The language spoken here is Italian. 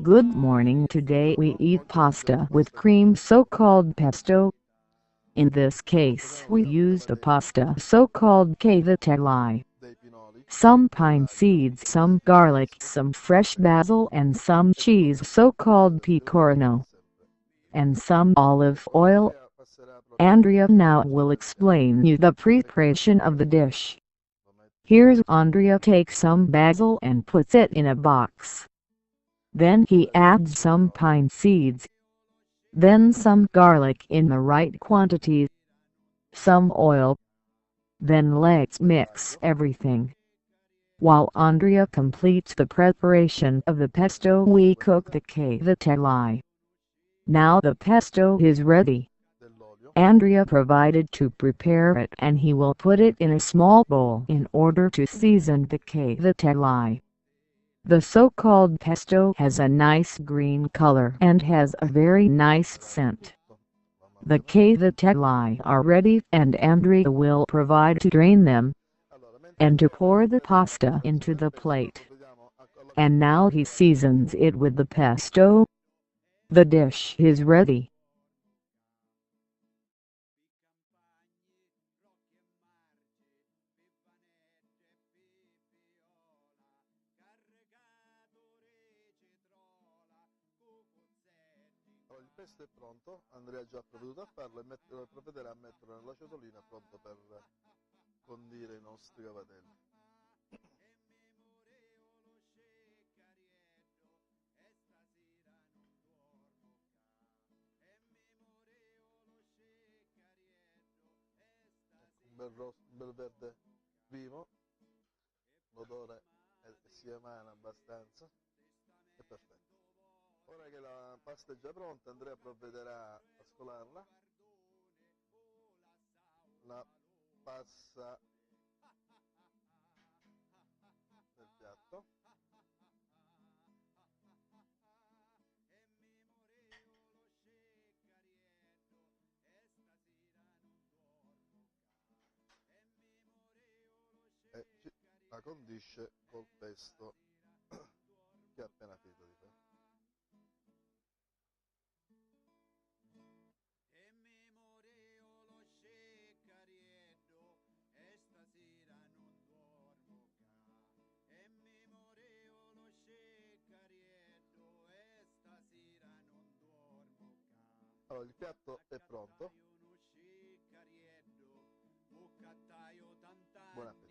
Good morning. Today we eat pasta with cream so-called pesto. In this case we use the pasta so-called cavatelli, some pine seeds, some garlic, some fresh basil and some cheese so-called pecorino, and some olive oil. Andrea now will explain you the preparation of the dish. Here's Andrea takes some basil and puts it in a box. Then he adds some pine seeds. Then some garlic in the right quantity. Some oil. Then let's mix everything. While Andrea completes the preparation of the pesto, we cook the cavatelli. Now the pesto is ready. Andrea provided to prepare it and he will put it in a small bowl in order to season the cavatelli. The so-called pesto has a nice green color and has a very nice scent. The cavatelli are ready and Andrea will provide to drain them and to pour the pasta into the plate. And now he seasons it with the pesto. The dish is ready. Il pesto è pronto, Andrea ha già provveduto a farlo e provvederà a metterlo nella ciotolina pronto per condire i nostri cavatelli. Un bel verde vivo, l'odore si emana abbastanza, è perfetto. Ora che la pasta è già pronta, Andrea provvederà a scolarla. La passa nel piatto. E la condisce col pesto che ha appena finito di fare. Allora, il piatto è pronto. Buon appetito.